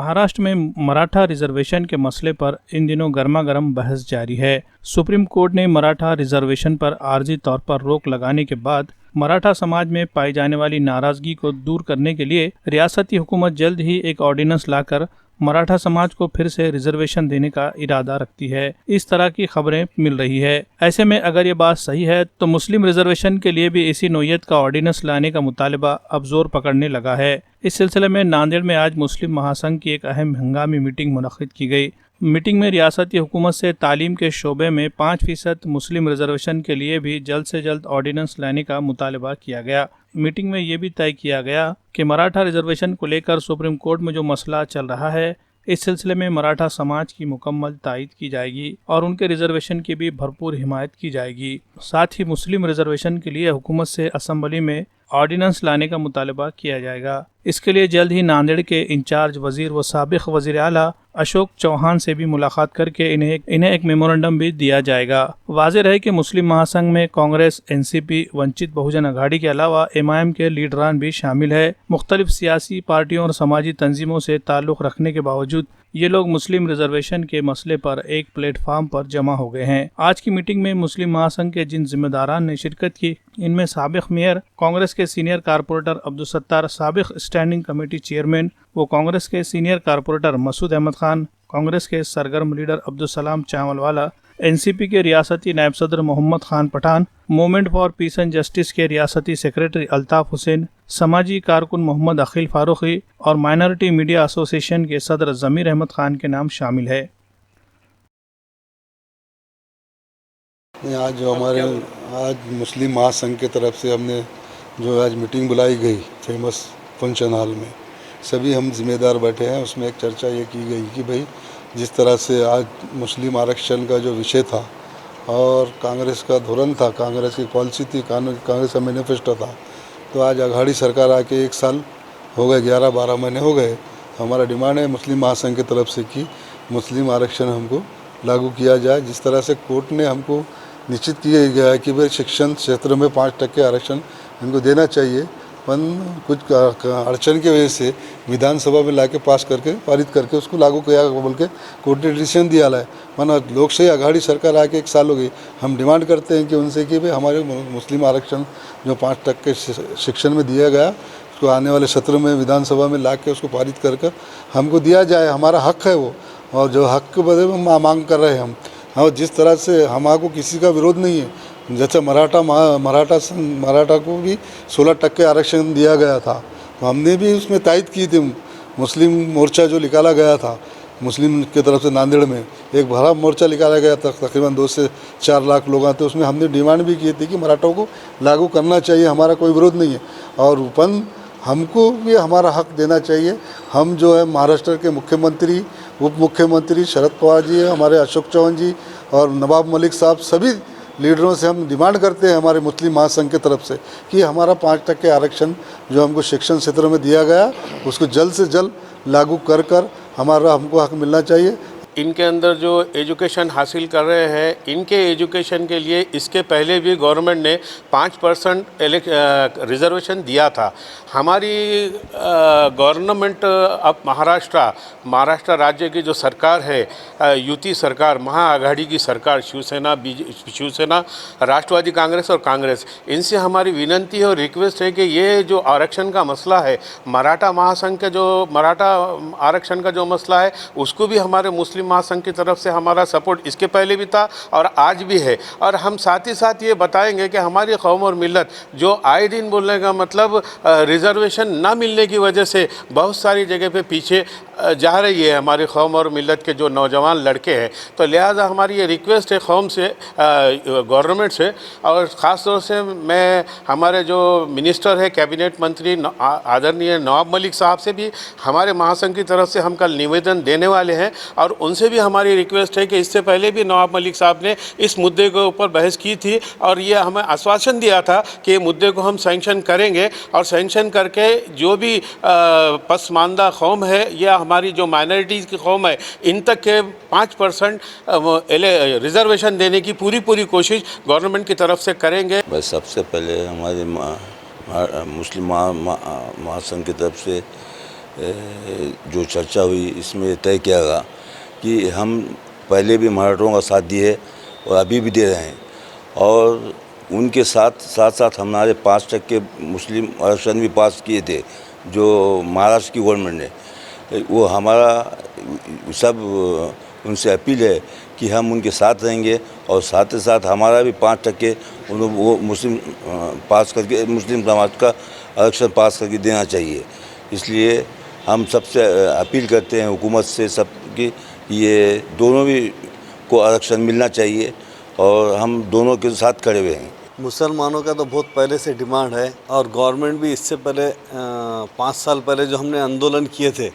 महाराष्ट्र में मराठा रिजर्वेशन के मसले पर इन दिनों गर्मागर्म बहस जारी है। सुप्रीम कोर्ट ने मराठा रिजर्वेशन पर आर्जी तौर पर रोक लगाने के बाद मराठा समाज में पाई जाने वाली नाराजगी को दूर करने के लिए रियासती हुकूमत जल्द ही एक ऑर्डिनेंस लाकर मराठा समाज को फिर से रिजर्वेशन देने का इरादा रखती है। इस तरह की खबरें मिल रही है। ऐसे में अगर ये बात सही है तो मुस्लिम रिजर्वेशन के लिए भी इसी नोयत का ऑर्डिनेंस लाने का मुतालबा अब जोर पकड़ने लगा है। इस सिलसिले में नांदेड़ में आज मुस्लिम महासंघ की एक अहम हंगामी मीटिंग मुनक्किद की गई। मीटिंग में रियासती हुकूमत से तालीम के शोबे में 5% मुस्लिम रिजर्वेशन के लिए भी जल्द से जल्द ऑर्डिनेंस लाने का मुतालबा किया गया। मीटिंग में ये भी तय किया गया कि मराठा रिजर्वेशन को लेकर सुप्रीम कोर्ट में जो मसला चल रहा है, इस सिलसिले में मराठा समाज की मुकम्मल तायीद की जाएगी और उनके रिजर्वेशन की भी भरपूर हिमायत की जाएगी। साथ ही मुस्लिम रिजर्वेशन के लिए हुकूमत से असेंबली में ऑर्डिनेंस लाने का मुतालबा किया जाएगा। इसके लिए जल्द ही नांदेड़ के इंचार्ज वजीर व साबिक वजीर आला अशोक चौहान से भी मुलाकात करके इन्हें एक मेमोरेंडम भी दिया जाएगा। वाज़ेह रहे कि मुस्लिम महासंघ में कांग्रेस, एनसीपी, वंचित बहुजन अघाड़ी के अलावा एमआईएम के लीडरान भी शामिल है। मुख्तलिफ सियासी पार्टियों और समाजी तंजीमों से ताल्लुक़ रखने के बावजूद ये लोग मुस्लिम रिजर्वेशन के मसले पर एक प्लेटफार्म पर जमा हो गए हैं। आज की मीटिंग में मुस्लिम महासंघ के जिन जिम्मेदारान ने शिरकत की, इनमें साबिक मेयर, कांग्रेस के सीनियर कारपोरेटर अब्दुल सत्तार, साबिक स्टैंडिंग कमेटी चेयरमैन वो कांग्रेस के सीनियर कारपोरेटर मसूद अहमद खान, कांग्रेस के सरगर्म लीडर अब्दुल सलाम चावलवाला, एनसीपी के रियासती नायब सदर Mohammad Khan Pathan, movement for peace and justice के रियासती सेक्रेटरी अल्ताफ हुसैन, समाजी कारकुन मोहम्मद अखिल फारूकी और माइनॉरिटी मीडिया एसोसिएशन के सदर जमीर अहमद खान के नाम शामिल है। आज मुस्लिम महासंघ की तरफ से हमने जो आज मीटिंग बुलाई गई फेमस फंक्शन हॉल में, सभी हम जिम्मेदार बैठे हैं। उसमें एक चर्चा ये की गई कि भाई जिस तरह से आज मुस्लिम आरक्षण का जो विषय था और कांग्रेस का धोरण था, कांग्रेस की पॉलिसी थी, कांग्रेस का मैनिफेस्टो था, तो आज अघाड़ी सरकार आके 1 साल हो गए, 11-12 महीने हो गए। हमारा डिमांड है मुस्लिम महासंघ की तरफ से कि मुस्लिम आरक्षण हमको लागू किया जाए। जिस तरह से कोर्ट ने हमको निश्चित किया गया है कि भाई शिक्षण क्षेत्र में 5% आरक्षण इनको देना चाहिए, पर कुछ अड़चन की वजह से विधानसभा में लाके पारित करके उसको लागू किया बोल के कोर्ट ने डिसीजन दिया है। माना लोकशाही अघाड़ी सरकार आके 1 साल हो गई। हम डिमांड करते हैं कि उनसे कि भाई हमारे मुस्लिम आरक्षण जो 5% शिक्षण में दिया गया, उसको आने वाले सत्र में विधानसभा में ला के उसको पारित कर हमको दिया जाए। हमारा हक है वो, और जो हक के बदले में मांग कर रहे हैं हम। और जिस तरह से हमारे किसी का विरोध नहीं है, जैसे मराठा को भी 16% आरक्षण दिया गया था, तो हमने भी उसमें तायद की थी। मुस्लिम मोर्चा जो निकाला गया था मुस्लिम की तरफ से नांदेड़ में एक बड़ा मोर्चा निकाला गया था, तकरीबन 2 से 4 लाख लोग थे। उसमें हमने डिमांड भी की थी कि मराठों को लागू करना चाहिए, हमारा कोई विरोध नहीं है, और उपन हमको भी हमारा हक देना चाहिए। हम जो है महाराष्ट्र के मुख्यमंत्री, उप मुख्यमंत्री शरद पवार जी, हमारे अशोक चौहान जी और नवाब मलिक साहब, सभी लीडरों से हम डिमांड करते हैं हमारे मुस्लिम महासंघ की तरफ से कि हमारा 5% आरक्षण जो हमको शिक्षण क्षेत्र में दिया गया उसको जल्द से जल्द लागू कर हमको हक मिलना चाहिए। इनके अंदर जो एजुकेशन हासिल कर रहे हैं, इनके एजुकेशन के लिए इसके पहले भी गवर्नमेंट ने 5% रिजर्वेशन दिया था। हमारी गवर्नमेंट अब महाराष्ट्र राज्य की जो सरकार है, युति सरकार, महाआघाड़ी की सरकार, शिवसेना, राष्ट्रवादी कांग्रेस और कांग्रेस, इनसे हमारी विनंती है और रिक्वेस्ट है कि ये जो आरक्षण का मसला है, मराठा महासंघ के जो मराठा आरक्षण का जो मसला है, उसको भी हमारे मुस्लिम महासंघ की तरफ से हमारा सपोर्ट इसके पहले भी था और आज भी है। और हम साथ ही साथ ये बताएंगे कि हमारी कौम और मिल्लत जो आए दिन बोलने का मतलब रिजर्वेशन ना मिलने की वजह से बहुत सारी जगह पे पीछे जा रही है हमारी कौम और मिल्लत के जो नौजवान लड़के हैं। तो लिहाजा हमारी ये रिक्वेस्ट है कौम से, गवर्नमेंट से, और ख़ास तौर से मैं हमारे जो मिनिस्टर है, कैबिनेट मंत्री आदरणीय नवाब मलिक साहब से भी हमारे महासंघ की तरफ से हम कल निवेदन देने वाले हैं, और उनसे भी हमारी रिक्वेस्ट है कि इससे पहले भी नवाब मलिक साहब ने इस मुद्दे के ऊपर बहस की थी और ये हमें आश्वासन दिया था कि मुद्दे को हम सैंक्शन करेंगे, और सैंक्शन करके जो भी पसमानदा कौम है या हमारी जो माइनॉरिटीज़ की कौम है, इन तक के 5% रिजर्वेशन देने की पूरी कोशिश गवर्नमेंट की तरफ से करेंगे। बस सबसे पहले हमारे मुस्लिम महासंघ की तरफ से जो चर्चा हुई इसमें तय किया गया कि हम पहले भी मराठों का साथ दिए और अभी भी दे रहे हैं, और उनके साथ साथ हमारे 5% मुस्लिम आरक्षण भी पास किए थे जो महाराष्ट्र की गवर्नमेंट ने। वो हमारा सब उनसे अपील है कि हम उनके साथ रहेंगे, और साथ ही साथ हमारा भी 5% वो मुस्लिम पास करके मुस्लिम समाज का आरक्षण पास करके देना चाहिए। इसलिए हम सबसे अपील करते हैं हुकूमत से सबकी, ये दोनों भी को आरक्षण मिलना चाहिए, और हम दोनों के साथ खड़े हुए हैं। मुसलमानों का तो बहुत पहले से डिमांड है, और गवर्नमेंट भी इससे पहले 5 साल पहले जो हमने आंदोलन किए थे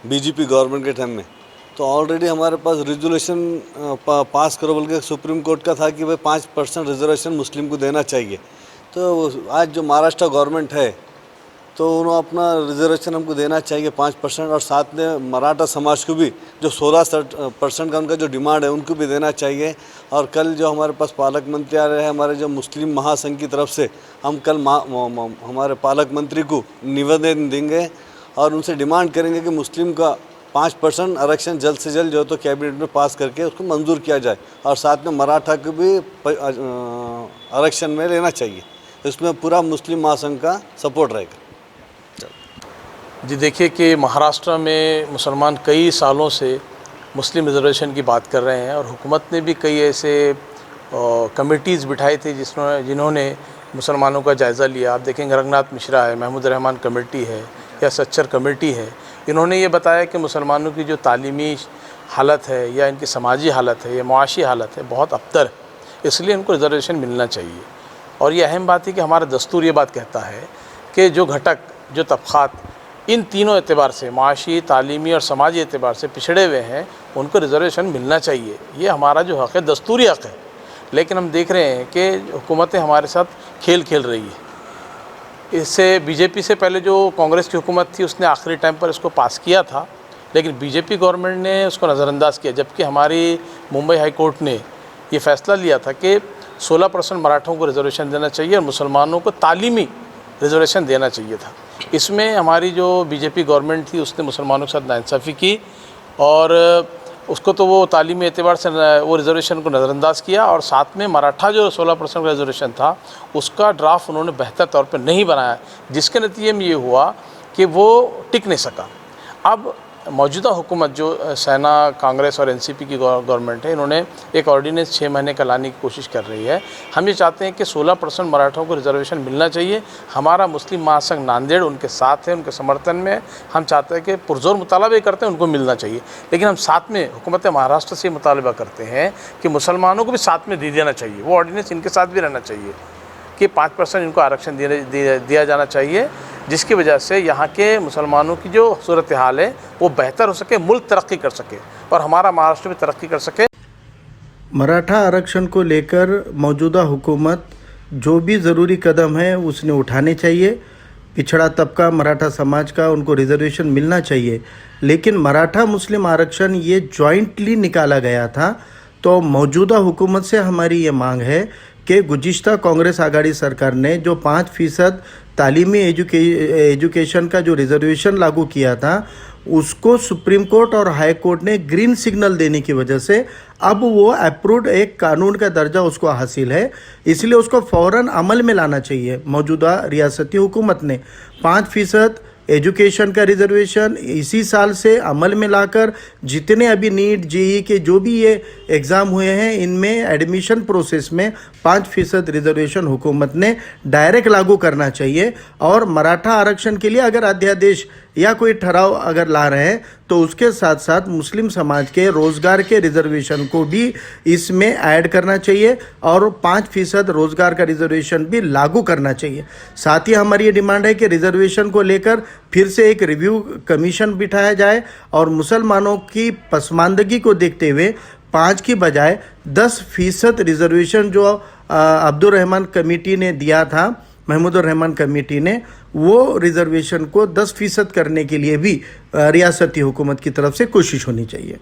बीजेपी गवर्नमेंट के टाइम में, तो ऑलरेडी हमारे पास रिजोल्यूशन पास करो बोल के सुप्रीम कोर्ट का था कि भाई 5% रिजर्वेशन मुस्लिम को देना चाहिए। तो आज जो महाराष्ट्र गवर्नमेंट है तो उन्होंने अपना रिजर्वेशन हमको देना चाहिए 5%, और साथ में मराठा समाज को भी जो 16% का उनका जो डिमांड है उनको भी देना चाहिए। और कल जो हमारे पास पालक मंत्री आ रहे हैं हमारे जो मुस्लिम महासंघ की तरफ से, हम कल हमारे पालक मंत्री को निवेदन देंगे और उनसे डिमांड करेंगे कि मुस्लिम का 5% आरक्षण जल्द से जल्द जो है तो कैबिनेट में पास करके उसको मंजूर किया जाए, और साथ में मराठा को भी आरक्षण में लेना चाहिए। इसमें पूरा मुस्लिम महासंघ का सपोर्ट रहेगा। जी देखिए कि महाराष्ट्र में मुसलमान कई सालों से मुस्लिम रिजर्वेशन की बात कर रहे हैं, और हुकूमत ने भी कई ऐसे कमेटीज़ बिठाई थी जिन्होंने मुसलमानों का जायज़ा लिया। आप देखेंगे रंगनाथ मिश्रा है, महमूद रहमान कमेटी है या सच्चर कमेटी है, इन्होंने ये बताया कि मुसलमानों की जो तालीमी हालत है या इनकी समाजी हालत है या मुआशी हालत है बहुत अबतर है, इसलिए इनको रिजर्वेशन मिलना चाहिए। और ये अहम बात है कि हमारा दस्तूर ये बात कहता है कि जो घटक जो तबक़ात इन तीनों एतबार से मुआशी, तालीमी और समाजी एतबार से पिछड़े हुए हैं उनको रिजर्वेशन मिलना चाहिए। ये हमारा जो हक़ है, दस्तूरी हक़ है। लेकिन हम देख रहे हैं कि हुकूमतें हमारे साथ खेल खेल रही है। इससे बीजेपी से पहले जो कांग्रेस की हुकूमत थी उसने आखिरी टाइम पर इसको पास किया था, लेकिन बीजेपी गवर्नमेंट ने उसको नज़रअंदाज किया, जबकि हमारी मुंबई हाई कोर्ट ने ये फ़ैसला लिया था कि 16% मराठों को रिजर्वेशन देना चाहिए और मुसलमानों को तालीमी रिजर्वेशन देना चाहिए था। इसमें हमारी जो बीजेपी गवर्नमेंट थी उसने मुसलमानों के साथ नाइंसाफ़ी की, और उसको तो वो तालीमी एतबार से वो रिजर्वेशन को नज़रअंदाज किया, और साथ में मराठा जो 16% का रिजर्वेशन था उसका ड्राफ्ट उन्होंने बेहतर तौर पर नहीं बनाया, जिसके नतीजे में ये हुआ कि वो टिक नहीं सका। अब मौजूदा हुकूमत जो सेना, कांग्रेस और एनसीपी की गवर्नमेंट है, इन्होंने एक ऑर्डिनेंस 6 महीने का लाने की कोशिश कर रही है। हम ये चाहते हैं कि 16% मराठों को रिजर्वेशन मिलना चाहिए। हमारा मुस्लिम महासंघ नांदेड़ उनके साथ है, उनके समर्थन में। हम चाहते हैं कि पुरजोर मुतालबा करते हैं उनको मिलना चाहिए, लेकिन हम साथ में हुकूमत महाराष्ट्र से मुतालबा करते हैं कि मुसलमानों को भी साथ में दे देना चाहिए। वो ऑर्डिनेंस इनके साथ भी रहना चाहिए कि 5% इनको आरक्षण दिया जाना चाहिए, जिसकी वजह से यहाँ के मुसलमानों की जो सूरत हाल है वो बेहतर हो सके, मुल्क तरक्की कर सके और हमारा महाराष्ट्र भी तरक्की कर सके। मराठा आरक्षण को लेकर मौजूदा हुकूमत जो भी ज़रूरी कदम है उसने उठाने चाहिए। पिछड़ा तबका मराठा समाज का, उनको रिजर्वेशन मिलना चाहिए, लेकिन मराठा मुस्लिम आरक्षण ये जॉइंटली निकाला गया था। तो मौजूदा हुकूमत से हमारी ये मांग है कि गुज़िश्ता कांग्रेस आघाड़ी सरकार ने जो 5% तालीमी एजुकेशन का जो रिजर्वेशन लागू किया था उसको सुप्रीम कोर्ट और हाई कोर्ट ने ग्रीन सिग्नल देने की वजह से अब वो अप्रूव्ड एक कानून का दर्जा उसको हासिल है, इसलिए उसको फ़ौरन अमल में लाना चाहिए। मौजूदा रियासती हुकूमत ने 5% एजुकेशन का रिजर्वेशन इसी साल से अमल में लाकर जितने अभी नीट, जेईई के जो भी ये एग्ज़ाम हुए हैं इनमें एडमिशन प्रोसेस में 5% रिजर्वेशन हुकूमत ने डायरेक्ट लागू करना चाहिए। और मराठा आरक्षण के लिए अगर अध्यादेश या कोई ठहराव अगर ला रहे हैं तो उसके साथ साथ मुस्लिम समाज के रोज़गार के रिजर्वेशन को भी इसमें ऐड करना चाहिए और 5% रोज़गार का रिजर्वेशन भी लागू करना चाहिए। साथ ही हमारी ये डिमांड है कि रिजर्वेशन को लेकर फिर से एक रिव्यू कमीशन बिठाया जाए और मुसलमानों की पसमानदगी को देखते हुए 5 की बजाय 10% रिजर्वेशन जो अब्दुल रहमान कमेटी ने दिया था, महमूद रहमान कमेटी ने, वो रिजर्वेशन को 10% करने के लिए भी रियासती हुकूमत की तरफ से कोशिश होनी चाहिए।